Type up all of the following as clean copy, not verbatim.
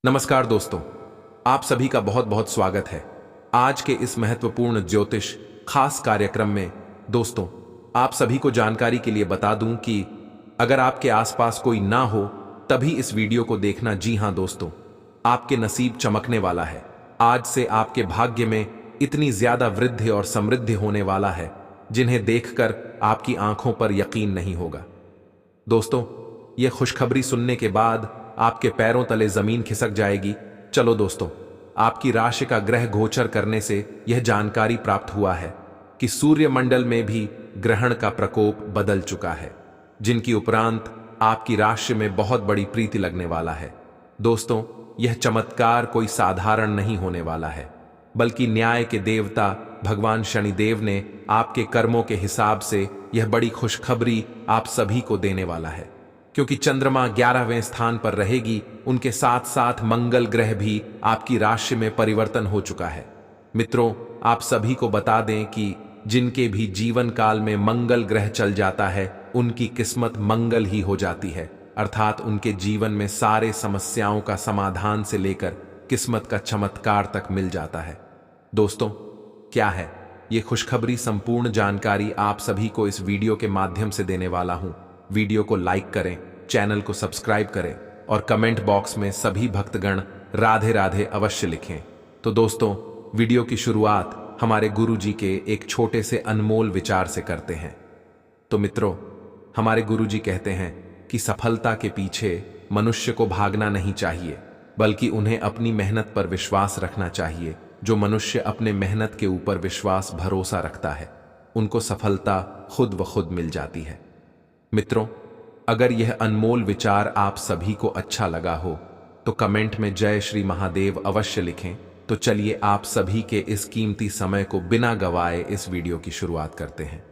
नमस्कार दोस्तों, आप सभी का बहुत बहुत स्वागत है आज के इस महत्वपूर्ण ज्योतिष खास कार्यक्रम में। दोस्तों, आप सभी को जानकारी के लिए बता दूं कि अगर आपके आसपास कोई ना हो तभी इस वीडियो को देखना। जी हां दोस्तों, आपके नसीब चमकने वाला है। आज से आपके भाग्य में इतनी ज्यादा वृद्धि और समृद्धि होने वाला है जिन्हें देखकर आपकी आंखों पर यकीन नहीं होगा। दोस्तों, यह खुशखबरी सुनने के बाद आपके पैरों तले जमीन खिसक जाएगी। चलो दोस्तों, आपकी राशि का ग्रह गोचर करने से यह जानकारी प्राप्त हुआ है कि सूर्यमंडल में भी ग्रहण का प्रकोप बदल चुका है, जिनकी उपरांत आपकी राशि में बहुत बड़ी प्रीति लगने वाला है। दोस्तों, यह चमत्कार कोई साधारण नहीं होने वाला है, बल्कि न्याय के देवता भगवान शनिदेव ने आपके कर्मों के हिसाब से यह बड़ी खुशखबरी आप सभी को देने वाला है। क्योंकि चंद्रमा 11वें स्थान पर रहेगी, उनके साथ साथ मंगल ग्रह भी आपकी राशि में परिवर्तन हो चुका है। मित्रों, आप सभी को बता दें कि जिनके भी जीवन काल में मंगल ग्रह चल जाता है उनकी किस्मत मंगल ही हो जाती है, अर्थात उनके जीवन में सारे समस्याओं का समाधान से लेकर किस्मत का चमत्कार तक मिल जाता है। दोस्तों, क्या है ये खुशखबरी? संपूर्ण जानकारी आप सभी को इस वीडियो के माध्यम से देने वाला हूं। वीडियो को लाइक करें, चैनल को सब्सक्राइब करें और कमेंट बॉक्स में सभी भक्तगण राधे राधे अवश्य लिखें। तो दोस्तों, वीडियो की शुरुआत हमारे गुरुजी के एक छोटे से अनमोल विचार से करते हैं। तो मित्रों, हमारे गुरुजी कहते हैं कि सफलता के पीछे मनुष्य को भागना नहीं चाहिए, बल्कि उन्हें अपनी मेहनत पर विश्वास रखना चाहिए। जो मनुष्य अपने मेहनत के ऊपर विश्वास भरोसा रखता है, उनको सफलता खुद व खुद मिल जाती है। मित्रों, अगर यह अनमोल विचार आप सभी को अच्छा लगा हो तो कमेंट में जय श्री महादेव अवश्य लिखें। तो चलिए आप सभी के इस कीमती समय को बिना गवाए इस वीडियो की शुरुआत करते हैं।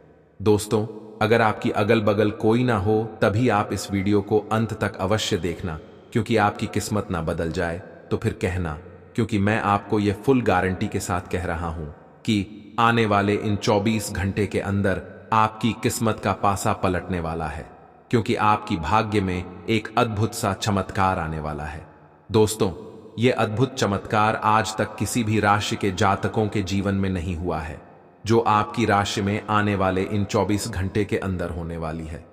दोस्तों, अगर आपकी अगल बगल कोई ना हो तभी आप इस वीडियो को अंत तक अवश्य देखना, क्योंकि आपकी किस्मत ना बदल जाए तो फिर कहना, क्योंकि मैं आपको यह फुल गारंटी के साथ कह रहा हूं कि आने वाले इन 24 घंटे के अंदर आपकी किस्मत का पासा पलटने वाला है, क्योंकि आपकी भाग्य में एक अद्भुत सा चमत्कार आने वाला है। दोस्तों, यह अद्भुत चमत्कार आज तक किसी भी राशि के जातकों के जीवन में नहीं हुआ है, जो आपकी राशि में आने वाले इन 24 घंटे के अंदर होने वाली है।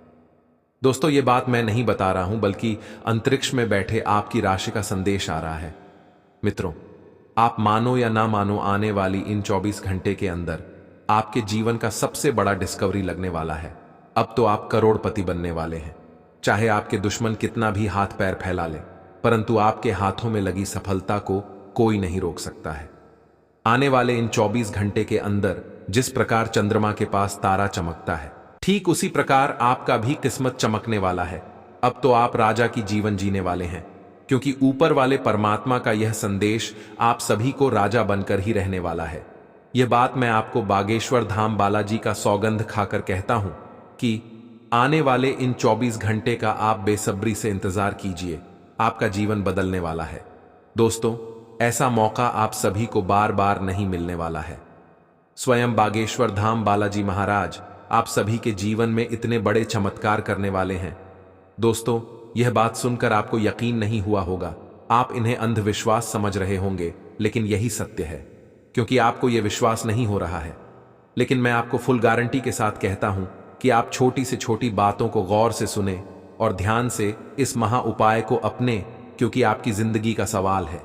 दोस्तों, यह बात मैं नहीं बता रहा हूं, बल्कि अंतरिक्ष में बैठे आपकी राशि का संदेश आ रहा है। मित्रों, आप मानो या ना मानो, आने वाली इन 24 घंटे के अंदर आपके जीवन का सबसे बड़ा डिस्कवरी लगने वाला है। अब तो आप करोड़पति बनने वाले हैं। चाहे आपके दुश्मन कितना भी हाथ पैर फैला ले, परंतु आपके हाथों में लगी सफलता को कोई नहीं रोक सकता है। आने वाले इन 24 घंटे के अंदर जिस प्रकार चंद्रमा के पास तारा चमकता है, ठीक उसी प्रकार आपका भी किस्मत चमकने वाला है। अब तो आप राजा की जीवन जीने वाले हैं, क्योंकि ऊपर वाले परमात्मा का यह संदेश आप सभी को राजा बनकर ही रहने वाला है। यह बात मैं आपको बागेश्वर धाम बालाजी का सौगंध खाकर कहता हूं कि आने वाले इन 24 घंटे का आप बेसब्री से इंतजार कीजिए। आपका जीवन बदलने वाला है। दोस्तों, ऐसा मौका आप सभी को बार बार नहीं मिलने वाला है। स्वयं बागेश्वर धाम बालाजी महाराज आप सभी के जीवन में इतने बड़े चमत्कार करने वाले हैं। दोस्तों, यह बात सुनकर आपको यकीन नहीं हुआ होगा। आप इन्हें अंधविश्वास समझ रहे होंगे, लेकिन यही सत्य है, क्योंकि आपको यह विश्वास नहीं हो रहा है। लेकिन मैं आपको फुल गारंटी के साथ कहता हूं कि आप छोटी से छोटी बातों को गौर से सुने और ध्यान से इस महा उपाय को अपने, क्योंकि आपकी जिंदगी का सवाल है।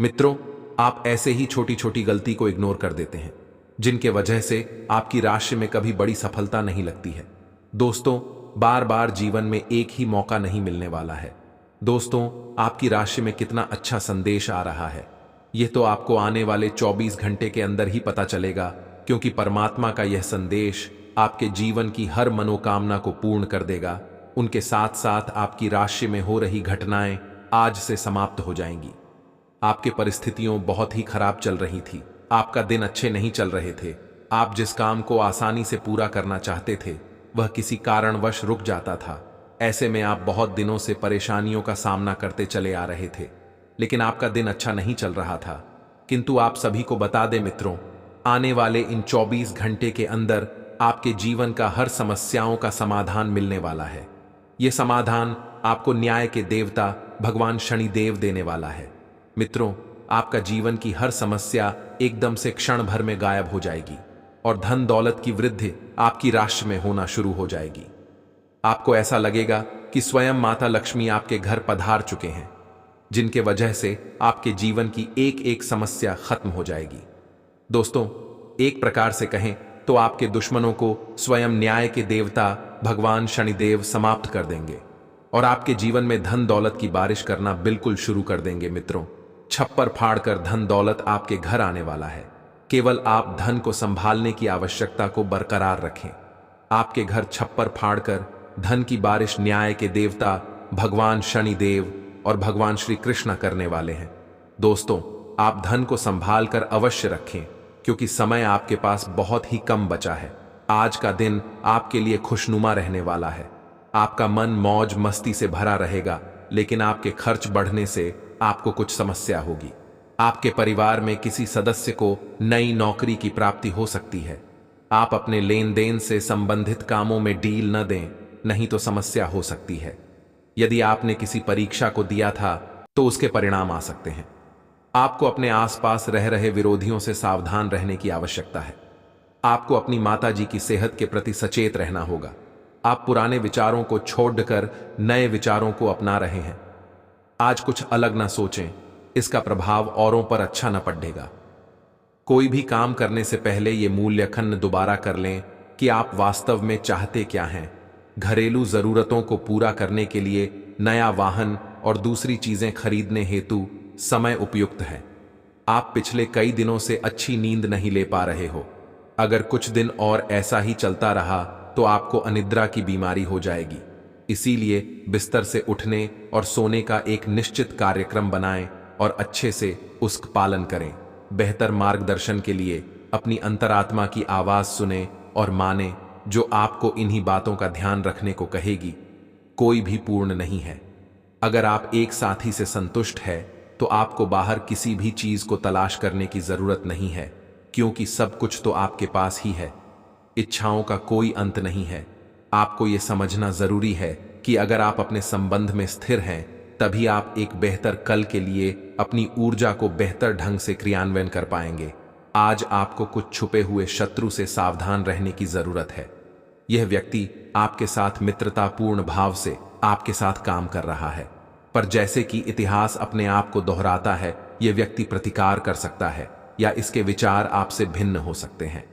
मित्रों, आप ऐसे ही छोटी छोटी गलती को इग्नोर कर देते हैं, जिनके वजह से आपकी राशि में कभी बड़ी सफलता नहीं लगती है। दोस्तों, बार बार जीवन में एक ही मौका नहीं मिलने वाला है। दोस्तों, आपकी राशि में कितना अच्छा संदेश आ रहा है, यह तो आपको आने वाले 24 घंटे के अंदर ही पता चलेगा, क्योंकि परमात्मा का यह संदेश आपके जीवन की हर मनोकामना को पूर्ण कर देगा। उनके साथ साथ आपकी राशि में हो रही घटनाएं आज से समाप्त हो जाएंगी। आपके परिस्थितियों बहुत ही खराब चल रही थी, आपका दिन अच्छे नहीं चल रहे थे। आप जिस काम को आसानी से पूरा करना चाहते थे, वह किसी कारणवश रुक जाता था। ऐसे में आप बहुत दिनों से परेशानियों का सामना करते चले आ रहे थे, लेकिन आपका दिन अच्छा नहीं चल रहा था। किंतु आप सभी को बता दें मित्रों, आने वाले इन 24 घंटे के अंदर आपके जीवन का हर समस्याओं का समाधान मिलने वाला है। यह समाधान आपको न्याय के देवता भगवान शनिदेव देने वाला है। मित्रों, आपका जीवन की हर समस्या एकदम से क्षण भर में गायब हो जाएगी और धन दौलत की वृद्धि आपकी राशि में होना शुरू हो जाएगी। आपको ऐसा लगेगा कि स्वयं माता लक्ष्मी आपके घर पधार चुके हैं, जिनके वजह से आपके जीवन की एक एक समस्या खत्म हो जाएगी। दोस्तों, एक प्रकार से कहें तो आपके दुश्मनों को स्वयं न्याय के देवता भगवान शनिदेव समाप्त कर देंगे और आपके जीवन में धन दौलत की बारिश करना बिल्कुल शुरू कर देंगे। मित्रों, छप्पर फाड़कर धन दौलत आपके घर आने वाला है। केवल आप धन को संभालने की आवश्यकता को बरकरार रखें। आपके घर छप्पर फाड़कर धन की बारिश न्याय के देवता भगवान शनिदेव और भगवान श्री कृष्ण करने वाले हैं। दोस्तों, आप धन को संभाल कर अवश्य रखें, क्योंकि समय आपके पास बहुत ही कम बचा है। आज का दिन आपके लिए खुशनुमा रहने वाला है। आपका मन मौज मस्ती से भरा रहेगा, लेकिन आपके खर्च बढ़ने से आपको कुछ समस्या होगी। आपके परिवार में किसी सदस्य को नई नौकरी की प्राप्ति हो सकती है। आप अपने लेन देन से संबंधित कामों में डील न दें, नहीं तो समस्या हो सकती है। यदि आपने किसी परीक्षा को दिया था तो उसके परिणाम आ सकते हैं। आपको अपने आसपास रह रहे विरोधियों से सावधान रहने की आवश्यकता है। आपको अपनी माताजी की सेहत के प्रति सचेत रहना होगा। आप पुराने विचारों को छोड़कर नए विचारों को अपना रहे हैं। आज कुछ अलग ना सोचें, इसका प्रभाव औरों पर अच्छा न पड़ेगा। कोई भी काम करने से पहले ये मूल्यांकन दोबारा कर लें कि आप वास्तव में चाहते क्या हैं। घरेलू जरूरतों को पूरा करने के लिए नया वाहन और दूसरी चीजें खरीदने हेतु समय उपयुक्त है। आप पिछले कई दिनों से अच्छी नींद नहीं ले पा रहे हो। अगर कुछ दिन और ऐसा ही चलता रहा तो आपको अनिद्रा की बीमारी हो जाएगी। इसीलिए बिस्तर से उठने और सोने का एक निश्चित कार्यक्रम बनाएं और अच्छे से उसका पालन करें। बेहतर मार्गदर्शन के लिए अपनी अंतरात्मा की आवाज सुने और माने, जो आपको इन्हीं बातों का ध्यान रखने को कहेगी। कोई भी पूर्ण नहीं है। अगर आप एक साथी से संतुष्ट है तो आपको बाहर किसी भी चीज को तलाश करने की जरूरत नहीं है, क्योंकि सब कुछ तो आपके पास ही है। इच्छाओं का कोई अंत नहीं है। आपको यह समझना जरूरी है कि अगर आप अपने संबंध में स्थिर हैं, तभी आप एक बेहतर कल के लिए अपनी ऊर्जा को बेहतर ढंग से क्रियान्वयन कर पाएंगे। आज आपको कुछ छुपे हुए शत्रु से सावधान रहने की जरूरत है। यह व्यक्ति आपके साथ मित्रतापूर्ण भाव से आपके साथ काम कर रहा है, पर जैसे कि इतिहास अपने आप को दोहराता है, यह व्यक्ति प्रतिकार कर सकता है या इसके विचार आपसे भिन्न हो सकते हैं।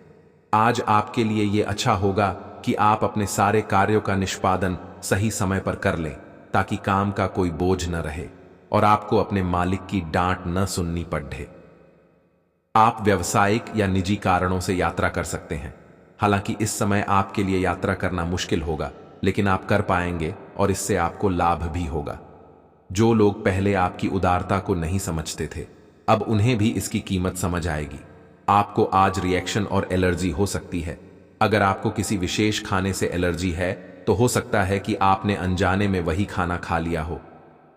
आज आपके लिए यह अच्छा होगा कि आप अपने सारे कार्यों का निष्पादन सही समय पर कर लें, ताकि काम का कोई बोझ न रहे और आपको अपने मालिक की डांट न सुननी पड़े। आप व्यावसायिक या निजी कारणों से यात्रा कर सकते हैं। हालांकि इस समय आपके लिए यात्रा करना मुश्किल होगा, लेकिन आप कर पाएंगे और इससे आपको लाभ भी होगा। जो लोग पहले आपकी उदारता को नहीं समझते थे, अब उन्हें भी इसकी कीमत समझ आएगी। आपको आज रिएक्शन और एलर्जी हो सकती है। अगर आपको किसी विशेष खाने से एलर्जी है तो हो सकता है कि आपने अनजाने में वही खाना खा लिया हो।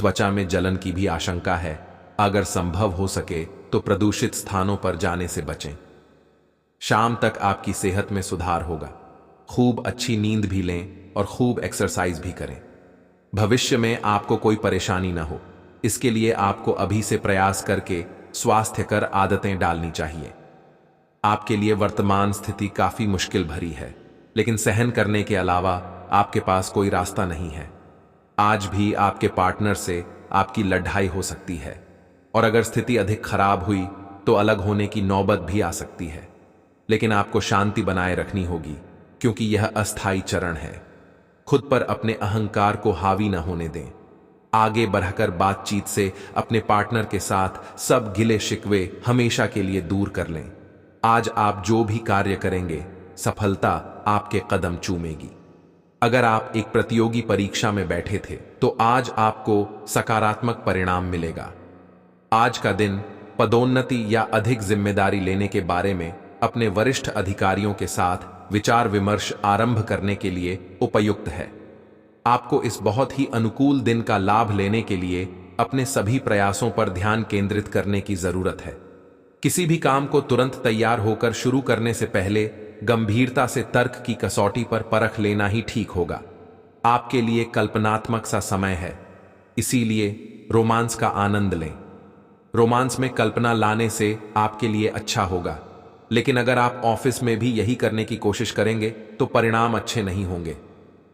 त्वचा में जलन की भी आशंका है। अगर संभव हो सके तो प्रदूषित स्थानों पर जाने से बचें। शाम तक आपकी सेहत में सुधार होगा। खूब अच्छी नींद भी लें और खूब एक्सरसाइज भी करें। भविष्य में आपको कोई परेशानी ना हो, इसके लिए आपको अभी से प्रयास करके स्वास्थ्यकर आदतें डालनी चाहिए। आपके लिए वर्तमान स्थिति काफी मुश्किल भरी है, लेकिन सहन करने के अलावा आपके पास कोई रास्ता नहीं है। आज भी आपके पार्टनर से आपकी लड़ाई हो सकती है और अगर स्थिति अधिक खराब हुई तो अलग होने की नौबत भी आ सकती है। लेकिन आपको शांति बनाए रखनी होगी, क्योंकि यह अस्थायी चरण है। खुद पर अपने अहंकार को हावी न होने दें। आगे बढ़कर बातचीत से अपने पार्टनर के साथ सब गिले शिकवे हमेशा के लिए दूर कर लें। आज आप जो भी कार्य करेंगे, सफलता आपके कदम चूमेगी। अगर आप एक प्रतियोगी परीक्षा में बैठे थे तो आज आपको सकारात्मक परिणाम मिलेगा। आज का दिन पदोन्नति या अधिक जिम्मेदारी लेने के बारे में अपने वरिष्ठ अधिकारियों के साथ विचार विमर्श आरंभ करने के लिए उपयुक्त है। आपको इस बहुत ही अनुकूल दिन का लाभ लेने के लिए अपने सभी प्रयासों पर ध्यान केंद्रित करने की जरूरत है। किसी भी काम को तुरंत तैयार होकर शुरू करने से पहले गंभीरता से तर्क की कसौटी पर परख लेना ही ठीक होगा। आपके लिए कल्पनात्मक सा समय है, इसीलिए रोमांस का आनंद लें। रोमांस में कल्पना लाने से आपके लिए अच्छा होगा, लेकिन अगर आप ऑफिस में भी यही करने की कोशिश करेंगे तो परिणाम अच्छे नहीं होंगे।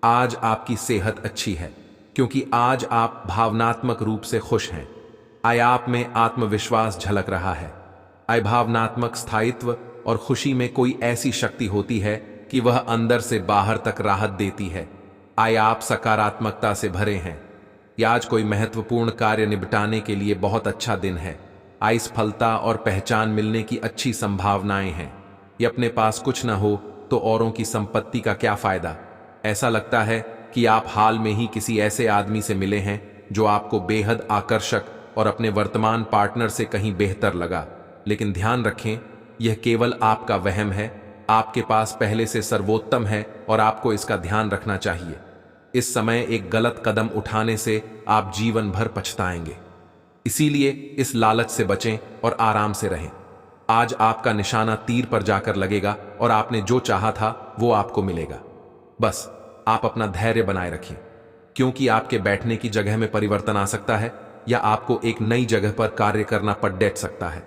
आज आपकी सेहत अच्छी है क्योंकि आज आप भावनात्मक रूप से खुश हैं। आय आप में आत्मविश्वास झलक रहा है। आय भावनात्मक स्थायित्व और खुशी में कोई ऐसी शक्ति होती है कि वह अंदर से बाहर तक राहत देती है। आय आप सकारात्मकता से भरे हैं। या आज कोई महत्वपूर्ण कार्य निपटाने के लिए बहुत अच्छा दिन है। आय सफलता और पहचान मिलने की अच्छी संभावनाएं हैं। ये अपने पास कुछ न हो तो औरों की संपत्ति का क्या फायदा। ऐसा लगता है कि आप हाल में ही किसी ऐसे आदमी से मिले हैं जो आपको बेहद आकर्षक और अपने वर्तमान पार्टनर से कहीं बेहतर लगा, लेकिन ध्यान रखें, यह केवल आपका वहम है। आपके पास पहले से सर्वोत्तम है और आपको इसका ध्यान रखना चाहिए। इस समय एक गलत कदम उठाने से आप जीवन भर पछताएंगे। इसीलिए इस लालच से बचें और आराम से रहें। आज आपका निशाना तीर पर जाकर लगेगा और आपने जो चाहा था वो आपको मिलेगा। बस आप अपना धैर्य बनाए रखें, क्योंकि आपके बैठने की जगह में परिवर्तन आ सकता है या आपको एक नई जगह पर कार्य करना पड़ सकता है।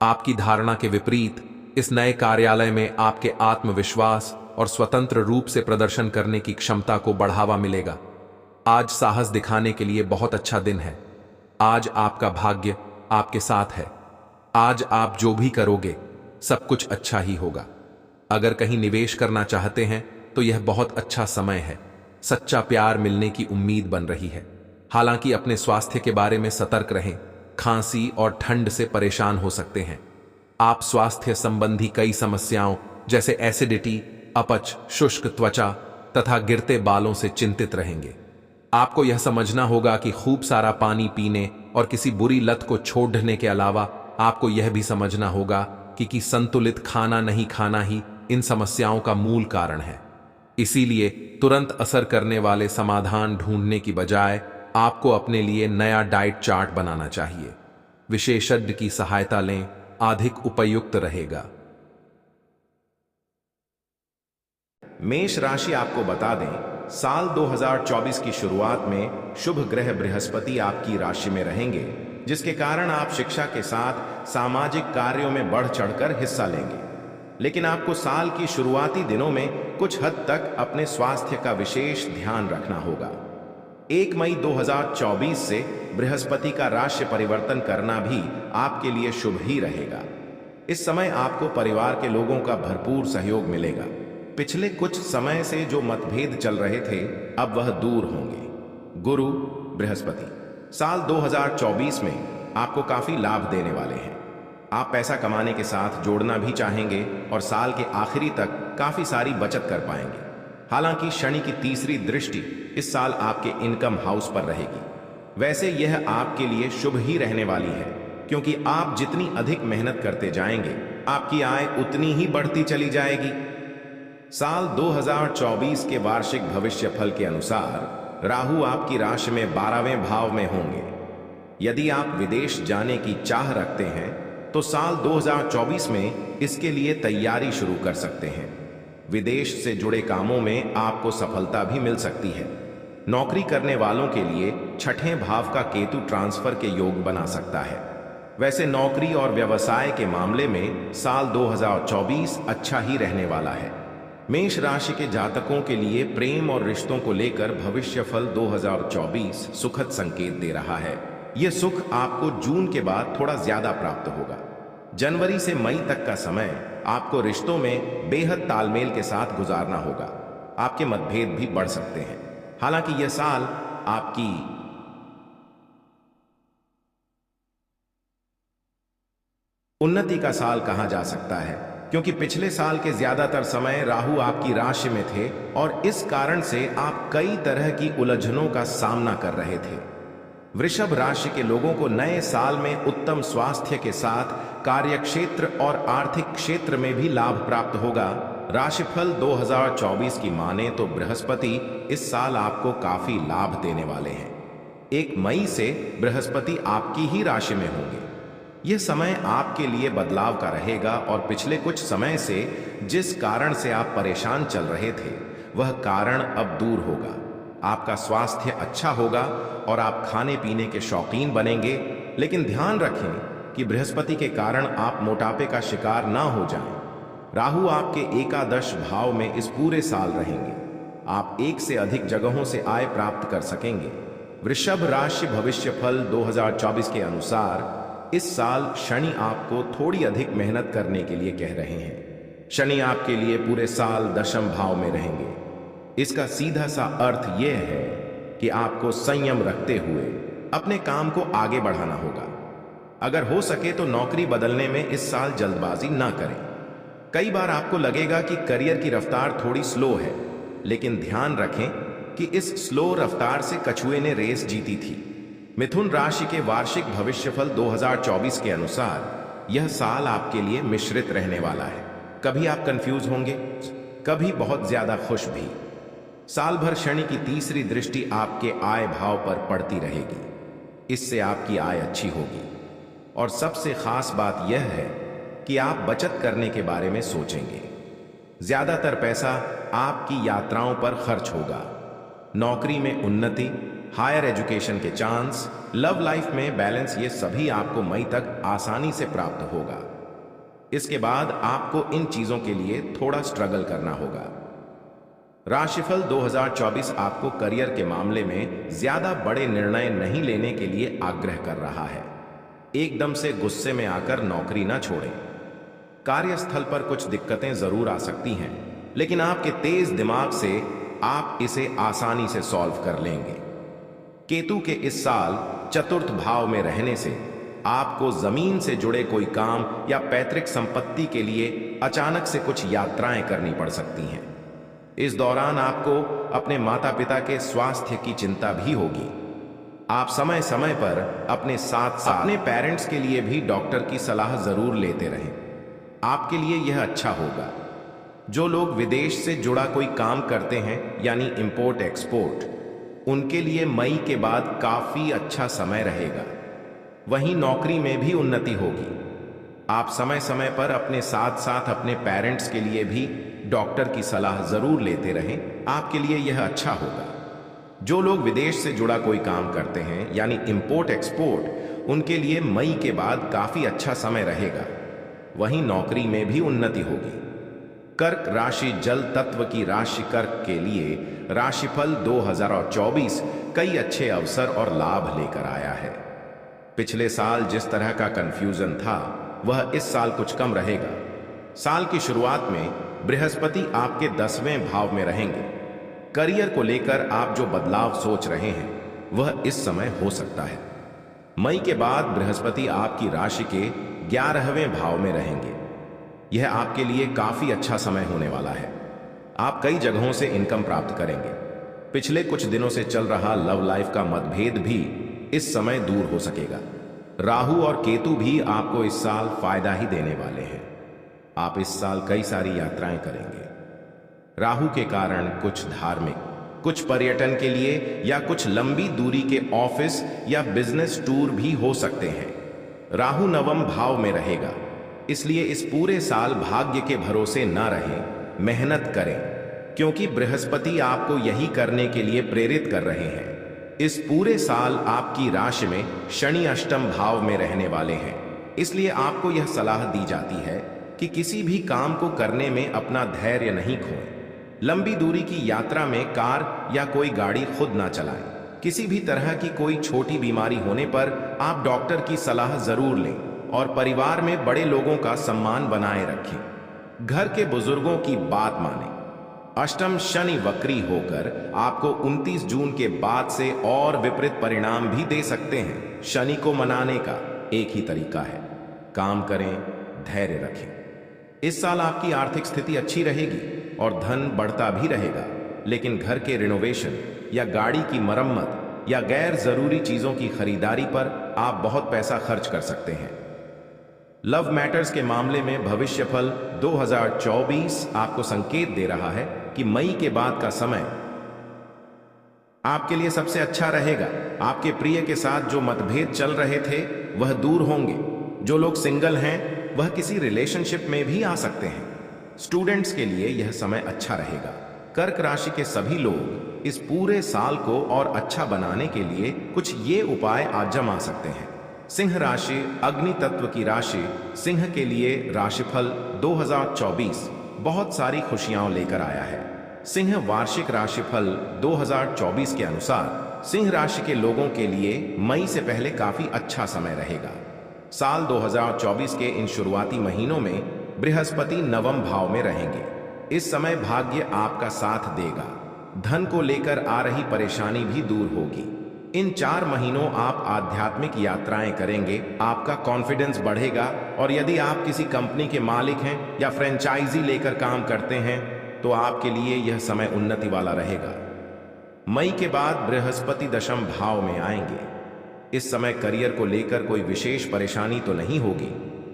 आपकी धारणा के विपरीत इस नए कार्यालय में आपके आत्मविश्वास और स्वतंत्र रूप से प्रदर्शन करने की क्षमता को बढ़ावा मिलेगा। आज साहस दिखाने के लिए बहुत अच्छा दिन है। आज आपका भाग्य आपके साथ है। आज आप जो भी करोगे सब कुछ अच्छा ही होगा। अगर कहीं निवेश करना चाहते हैं तो यह बहुत अच्छा समय है। सच्चा प्यार मिलने की उम्मीद बन रही है। हालांकि अपने स्वास्थ्य के बारे में सतर्क रहें। खांसी और ठंड से परेशान हो सकते हैं। आप स्वास्थ्य संबंधी कई समस्याओं जैसे एसिडिटी, अपच, शुष्क त्वचा तथा गिरते बालों से चिंतित रहेंगे। आपको यह समझना होगा कि खूब सारा पानी पीने और किसी बुरी लत को छोड़ने के अलावा आपको यह भी समझना होगा कि संतुलित खाना नहीं खाना ही इन समस्याओं का मूल कारण है। इसीलिए तुरंत असर करने वाले समाधान ढूंढने की बजाय आपको अपने लिए नया डाइट चार्ट बनाना चाहिए। विशेषज्ञ की सहायता लें, अधिक उपयुक्त रहेगा। मेष राशि आपको बता दें, साल 2024 की शुरुआत में शुभ ग्रह बृहस्पति आपकी राशि में रहेंगे, जिसके कारण आप शिक्षा के साथ सामाजिक कार्यों में बढ़ चढ़कर हिस्सा लेंगे। लेकिन आपको साल की शुरुआती दिनों में कुछ हद तक अपने स्वास्थ्य का विशेष ध्यान रखना होगा। 1 मई 2024 से बृहस्पति का राशि परिवर्तन करना भी आपके लिए शुभ ही रहेगा। इस समय आपको परिवार के लोगों का भरपूर सहयोग मिलेगा। पिछले कुछ समय से जो मतभेद चल रहे थे अब वह दूर होंगे। गुरु बृहस्पति साल 2024 में आपको काफी लाभ देने वाले हैं। आप पैसा कमाने के साथ जोड़ना भी चाहेंगे और साल के आखिरी तक काफी सारी बचत कर पाएंगे। हालांकि शनि की तीसरी दृष्टि इस साल आपके इनकम हाउस पर रहेगी। वैसे यह आपके लिए शुभ ही रहने वाली है, क्योंकि आप जितनी अधिक मेहनत करते जाएंगे आपकी आय उतनी ही बढ़ती चली जाएगी। साल 2024 के वार्षिक भविष्य फल के अनुसार राहु आपकी राशि में 12वें भाव में होंगे। यदि आप विदेश जाने की चाह रखते हैं तो साल 2024 में इसके लिए तैयारी शुरू कर सकते हैं। विदेश से जुड़े कामों में आपको सफलता भी मिल सकती है। नौकरी करने वालों के लिए छठे भाव का केतु ट्रांसफर के योग बना सकता है। वैसे नौकरी और व्यवसाय के मामले में साल 2024 अच्छा ही रहने वाला है। मेष राशि के जातकों के लिए प्रेम और रिश्तों को लेकर भविष्यफल 2024 सुखद संकेत दे रहा है। यह सुख आपको जून के बाद थोड़ा ज्यादा प्राप्त होगा। जनवरी से मई तक का समय आपको रिश्तों में बेहद तालमेल के साथ गुजारना होगा। आपके मतभेद भी बढ़ सकते हैं। हालांकि यह साल आपकी उन्नति का साल कहा जा सकता है, क्योंकि पिछले साल के ज्यादातर समय राहु आपकी राशि में थे और इस कारण से आप कई तरह की उलझनों का सामना कर रहे थे। वृषभ राशि के लोगों को नए साल में उत्तम स्वास्थ्य के साथ कार्यक्षेत्र और आर्थिक क्षेत्र में भी लाभ प्राप्त होगा। राशिफल 2024 की माने तो बृहस्पति इस साल आपको काफी लाभ देने वाले हैं। 1 मई से बृहस्पति आपकी ही राशि में होंगे। यह समय आपके लिए बदलाव का रहेगा और पिछले कुछ समय से जिस कारण से आप परेशान चल रहे थे वह कारण अब दूर होगा। आपका स्वास्थ्य अच्छा होगा और आप खाने पीने के शौकीन बनेंगे। लेकिन ध्यान रखें कि बृहस्पति के कारण आप मोटापे का शिकार ना हो जाएं। राहु आपके एकादश भाव में इस पूरे साल रहेंगे। आप एक से अधिक जगहों से आय प्राप्त कर सकेंगे। वृषभ राशि भविष्यफल 2024 के अनुसार इस साल शनि आपको थोड़ी अधिक मेहनत करने के लिए कह रहे हैं। शनि आपके लिए पूरे साल दशम भाव में रहेंगे। इसका सीधा सा अर्थ यह है कि आपको संयम रखते हुए अपने काम को आगे बढ़ाना होगा। अगर हो सके तो नौकरी बदलने में इस साल जल्दबाजी ना करें। कई बार आपको लगेगा कि करियर की रफ्तार थोड़ी स्लो है, लेकिन ध्यान रखें कि इस स्लो रफ्तार से कछुए ने रेस जीती थी। मिथुन राशि के वार्षिक भविष्यफल 2024 के अनुसार यह साल आपके लिए मिश्रित रहने वाला है। कभी आप कंफ्यूज होंगे, कभी बहुत ज्यादा खुश भी। साल भर शनि की तीसरी दृष्टि आपके आय भाव पर पड़ती रहेगी। इससे आपकी आय अच्छी होगी और सबसे खास बात यह है कि आप बचत करने के बारे में सोचेंगे। ज्यादातर पैसा आपकी यात्राओं पर खर्च होगा। नौकरी में उन्नति, हायर एजुकेशन के चांस, लव लाइफ में बैलेंस, ये सभी आपको मई तक आसानी से प्राप्त होगा। इसके बाद आपको इन चीजों के लिए थोड़ा स्ट्रगल करना होगा। राशिफल 2024 आपको करियर के मामले में ज्यादा बड़े निर्णय नहीं लेने के लिए आग्रह कर रहा है। एकदम से गुस्से में आकर नौकरी ना छोड़ें। कार्यस्थल पर कुछ दिक्कतें जरूर आ सकती हैं, लेकिन आपके तेज दिमाग से आप इसे आसानी से सॉल्व कर लेंगे। केतु के इस साल चतुर्थ भाव में रहने से आपको जमीन से जुड़े कोई काम या पैतृक संपत्ति के लिए अचानक से कुछ यात्राएं करनी पड़ सकती हैं। इस दौरान आपको अपने माता पिता के स्वास्थ्य की चिंता भी होगी। आप समय समय पर अपने साथ साथ अपने पेरेंट्स के लिए भी डॉक्टर की सलाह जरूर लेते रहें। आपके लिए यह अच्छा होगा। जो लोग विदेश से जुड़ा कोई काम करते हैं यानी इंपोर्ट एक्सपोर्ट, उनके लिए मई के बाद काफी अच्छा समय रहेगा। वहीं नौकरी में भी उन्नति होगी। आप समय समय पर अपने साथ साथ अपने पेरेंट्स के लिए भी डॉक्टर की सलाह जरूर लेते रहें। आपके लिए यह अच्छा होगा। जो लोग विदेश से जुड़ा कोई काम करते हैं यानी इंपोर्ट एक्सपोर्ट, उनके लिए मई के बाद काफी अच्छा समय रहेगा। वहीं नौकरी में भी उन्नति होगी। कर्क राशि जल तत्व की राशि कर्क के लिए राशिफल 2024 कई अच्छे अवसर और लाभ लेकर आया है। पिछले साल जिस तरह का कंफ्यूजन था वह इस साल कुछ कम रहेगा। साल की शुरुआत में बृहस्पति आपके 10वें भाव में रहेंगे। करियर को लेकर आप जो बदलाव सोच रहे हैं वह इस समय हो सकता है। मई के बाद बृहस्पति आपकी राशि के 11वें भाव में रहेंगे। यह आपके लिए काफी अच्छा समय होने वाला है। आप कई जगहों से इनकम प्राप्त करेंगे। पिछले कुछ दिनों से चल रहा लव लाइफ का मतभेद भी इस समय दूर हो सकेगा। राहु और केतु भी आपको इस साल फायदा ही देने वाले हैं। आप इस साल कई सारी यात्राएं करेंगे। राहु के कारण कुछ धार्मिक, कुछ पर्यटन के लिए या कुछ लंबी दूरी के ऑफिस या बिजनेस टूर भी हो सकते हैं। राहु 9वें भाव में रहेगा, इसलिए इस पूरे साल भाग्य के भरोसे ना रहें, मेहनत करें, क्योंकि बृहस्पति आपको यही करने के लिए प्रेरित कर रहे हैं। इस पूरे साल आपकी राशि में शनि अष्टम भाव में रहने वाले हैं, इसलिए आपको यह सलाह दी जाती है कि किसी भी काम को करने में अपना धैर्य नहीं खोएं। लंबी दूरी की यात्रा में कार या कोई गाड़ी खुद ना चलाएं। किसी भी तरह की कोई छोटी बीमारी होने पर आप डॉक्टर की सलाह जरूर लें और परिवार में बड़े लोगों का सम्मान बनाए रखें। घर के बुजुर्गों की बात मानें। अष्टम शनि वक्री होकर आपको 29 जून के बाद से और विपरीत परिणाम भी दे सकते हैं। शनि को मनाने का एक ही तरीका है, काम करें, धैर्य रखें। इस साल आपकी आर्थिक स्थिति अच्छी रहेगी और धन बढ़ता भी रहेगा, लेकिन घर के रिनोवेशन या गाड़ी की मरम्मत या गैर जरूरी चीजों की खरीदारी पर आप बहुत पैसा खर्च कर सकते हैं। लव मैटर्स के मामले में भविष्यफल 2024 आपको संकेत दे रहा है कि मई के बाद का समय आपके लिए सबसे अच्छा रहेगा। आपके प्रिय के साथ जो मतभेद चल रहे थे वह दूर होंगे। जो लोग सिंगल हैं वह किसी रिलेशनशिप में भी आ सकते हैं। स्टूडेंट्स के लिए यह समय अच्छा रहेगा। कर्क राशि के सभी लोग इस पूरे साल को और अच्छा बनाने के लिए कुछ ये उपाय आजमा सकते हैं। सिंह राशि अग्नि तत्व की राशि। सिंह के लिए राशिफल 2024 बहुत सारी खुशियां लेकर आया है। सिंह वार्षिक राशिफल 2024 के अनुसार सिंह राशि के लोगों के लिए मई से पहले काफी अच्छा समय रहेगा। साल 2024 के इन शुरुआती महीनों में बृहस्पति नवम भाव में रहेंगे। इस समय भाग्य आपका साथ देगा। धन को लेकर आ रही परेशानी भी दूर होगी। इन 4 महीनों आप आध्यात्मिक यात्राएं करेंगे, आपका कॉन्फिडेंस बढ़ेगा और यदि आप किसी कंपनी के मालिक हैं या फ्रेंचाइजी लेकर काम करते हैं तो आपके लिए यह समय उन्नति वाला रहेगा। मई के बाद बृहस्पति दशम भाव में आएंगे। इस समय करियर को लेकर कोई विशेष परेशानी तो नहीं होगी,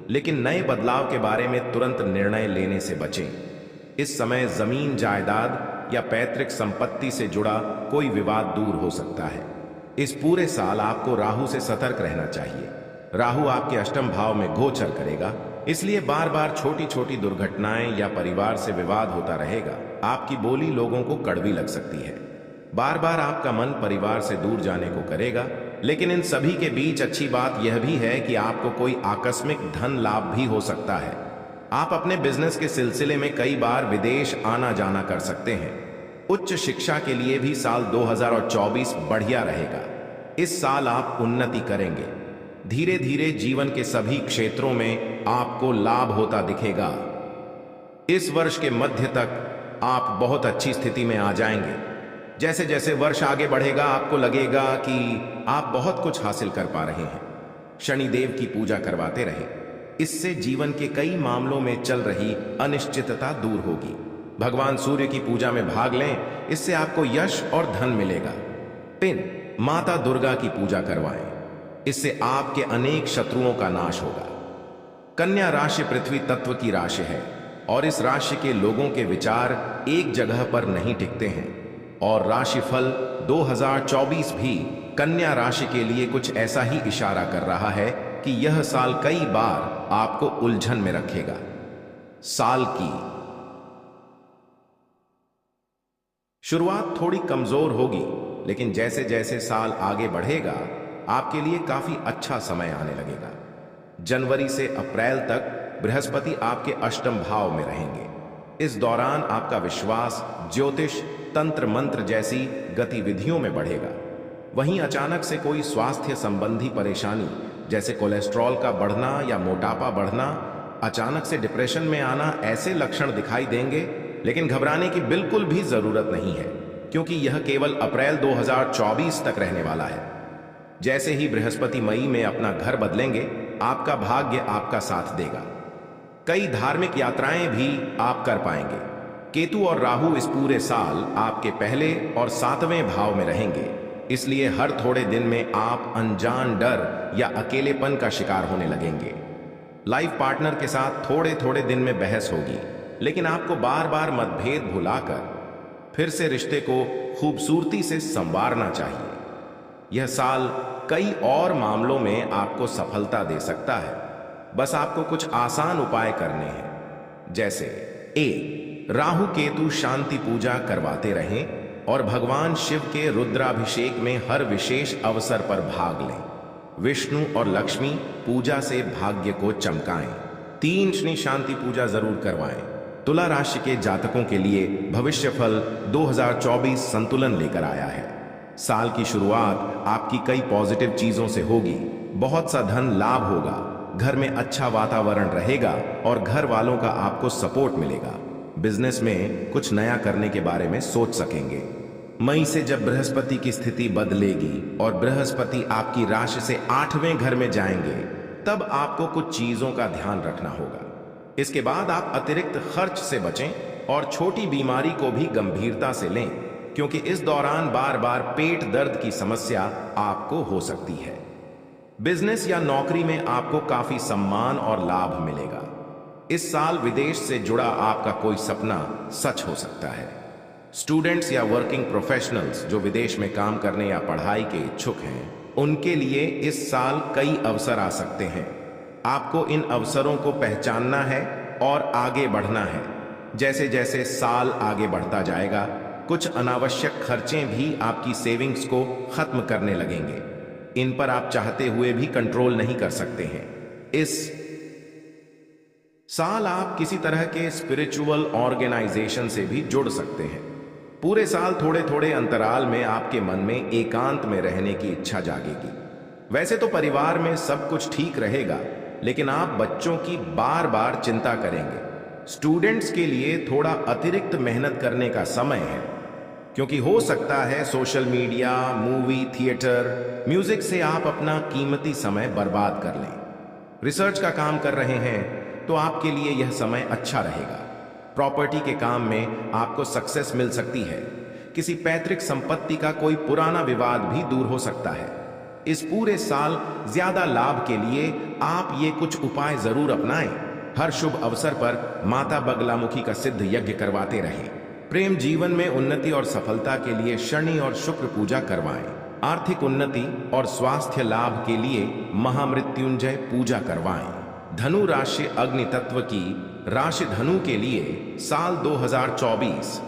लेकिन नए बदलाव के बारे में तुरंत निर्णय लेने से बचें। इस समय जमीन जायदाद या पैतृक संपत्ति से जुड़ा कोई विवाद दूर हो सकता है। इस पूरे साल आपको राहु से सतर्क रहना चाहिए। राहु आपके अष्टम भाव में गोचर करेगा, इसलिए बार बार छोटी छोटी दुर्घटनाएं या परिवार से विवाद होता रहेगा। आपकी बोली लोगों को कड़वी लग सकती है। बार बार आपका मन परिवार से दूर जाने को करेगा, लेकिन इन सभी के बीच अच्छी बात यह भी है कि आपको कोई आकस्मिक धन लाभ भी हो सकता है। आप अपने बिजनेस के सिलसिले में कई बार विदेश आना जाना कर सकते हैं। उच्च शिक्षा के लिए भी साल 2024 बढ़िया रहेगा। इस साल आप उन्नति करेंगे। धीरे धीरे जीवन के सभी क्षेत्रों में आपको लाभ होता दिखेगा। इस वर्ष के मध्य तक आप बहुत अच्छी स्थिति में आ जाएंगे। जैसे जैसे वर्ष आगे बढ़ेगा आपको लगेगा कि आप बहुत कुछ हासिल कर पा रहे हैं। शनिदेव की पूजा करवाते रहे, इससे जीवन के कई मामलों में चल रही अनिश्चितता दूर होगी। भगवान सूर्य की पूजा में भाग लें, इससे आपको यश और धन मिलेगा। पिन माता दुर्गा की पूजा करवाएं, इससे आपके अनेक शत्रुओं का नाश होगा। कन्या राशि पृथ्वी तत्व की राशि है और इस राशि के लोगों के विचार एक जगह पर नहीं टिकते हैं और राशिफल 2024 भी कन्या राशि के लिए कुछ ऐसा ही इशारा कर रहा है कि यह साल कई बार आपको उलझन में रखेगा। साल की शुरुआत थोड़ी कमजोर होगी, लेकिन जैसे जैसे साल आगे बढ़ेगा आपके लिए काफी अच्छा समय आने लगेगा। जनवरी से अप्रैल तक बृहस्पति आपके अष्टम भाव में रहेंगे। इस दौरान आपका विश्वास ज्योतिष, तंत्र मंत्र जैसी गतिविधियों में बढ़ेगा। वहीं अचानक से कोई स्वास्थ्य संबंधी परेशानी जैसे कोलेस्ट्रॉल का बढ़ना या मोटापा बढ़ना, अचानक से डिप्रेशन में आना, ऐसे लक्षण दिखाई देंगे। लेकिन घबराने की बिल्कुल भी जरूरत नहीं है, क्योंकि यह केवल अप्रैल 2024 तक रहने वाला है। जैसे ही बृहस्पति मई में अपना घर बदलेंगे, आपका भाग्य आपका साथ देगा। कई धार्मिक यात्राएं भी आप कर पाएंगे। केतु और राहु इस पूरे साल आपके पहले और 7वें भाव में रहेंगे, इसलिए हर थोड़े दिन में आप अनजान डर या अकेलेपन का शिकार होने लगेंगे। लाइफ पार्टनर के साथ थोड़े थोड़े दिन में बहस होगी, लेकिन आपको बार बार मतभेद भुलाकर फिर से रिश्ते को खूबसूरती से संवारना चाहिए। यह साल कई और मामलों में आपको सफलता दे सकता है। बस आपको कुछ आसान उपाय करने हैं, जैसे राहु केतु शांति पूजा करवाते रहें और भगवान शिव के रुद्राभिषेक में हर विशेष अवसर पर भाग लें। विष्णु और लक्ष्मी पूजा से भाग्य को चमकाएं। 3 शनि शांति पूजा जरूर करवाएं। तुला राशि के जातकों के लिए भविष्यफल 2024 संतुलन लेकर आया है। साल की शुरुआत आपकी कई पॉजिटिव चीजों से होगी। बहुत सा धन लाभ होगा, घर में अच्छा वातावरण रहेगा और घर वालों का आपको सपोर्ट मिलेगा। बिजनेस में कुछ नया करने के बारे में सोच सकेंगे। मई से जब बृहस्पति की स्थिति बदलेगी और बृहस्पति आपकी राशि से 8वें घर में जाएंगे, तब आपको कुछ चीजों का ध्यान रखना होगा। इसके बाद आप अतिरिक्त खर्च से बचें और छोटी बीमारी को भी गंभीरता से लें, क्योंकि इस दौरान बार बार पेट दर्द की समस्या आपको हो सकती है। बिजनेस या नौकरी में आपको काफी सम्मान और लाभ मिलेगा। इस साल विदेश से जुड़ा आपका कोई सपना सच हो सकता है। स्टूडेंट्स या वर्किंग प्रोफेशनल्स जो विदेश में काम करने या पढ़ाई के इच्छुक हैं, उनके लिए इस साल कई अवसर आ सकते हैं। आपको इन अवसरों को पहचानना है और आगे बढ़ना है। जैसे जैसे साल आगे बढ़ता जाएगा, कुछ अनावश्यक खर्चे भी आपकी सेविंग्स को खत्म करने लगेंगे। इन पर आप चाहते हुए भी कंट्रोल नहीं कर सकते हैं। इस साल आप किसी तरह के स्पिरिचुअल ऑर्गेनाइजेशन से भी जुड़ सकते हैं। पूरे साल थोड़े थोड़े अंतराल में आपके मन में एकांत में रहने की इच्छा जागेगी। वैसे तो परिवार में सब कुछ ठीक रहेगा, लेकिन आप बच्चों की बार बार चिंता करेंगे। स्टूडेंट्स के लिए थोड़ा अतिरिक्त मेहनत करने का समय है, क्योंकि हो सकता है social media, movie, theatre, music से आप अपना कीमती समय बर्बाद कर लें। रिसर्च का काम कर रहे हैं तो आपके लिए यह समय अच्छा रहेगा। प्रॉपर्टी के काम में आपको सक्सेस मिल सकती है। किसी पैतृक संपत्ति का कोई पुराना विवाद भी दूर हो सकता है। इस पूरे साल ज्यादा लाभ के लिए आप ये कुछ उपाय जरूर अपनाएं। हर शुभ अवसर पर माता बगलामुखी का सिद्ध यज्ञ करवाते रहें। प्रेम जीवन में उन्नति और सफलता के लिए शनि और शुक्र पूजा करवाएं। आर्थिक उन्नति और स्वास्थ्य लाभ के लिए महामृत्युंजय पूजा करवाएं। धनु राशि अग्नि तत्व की राशि धनु के लिए साल 2024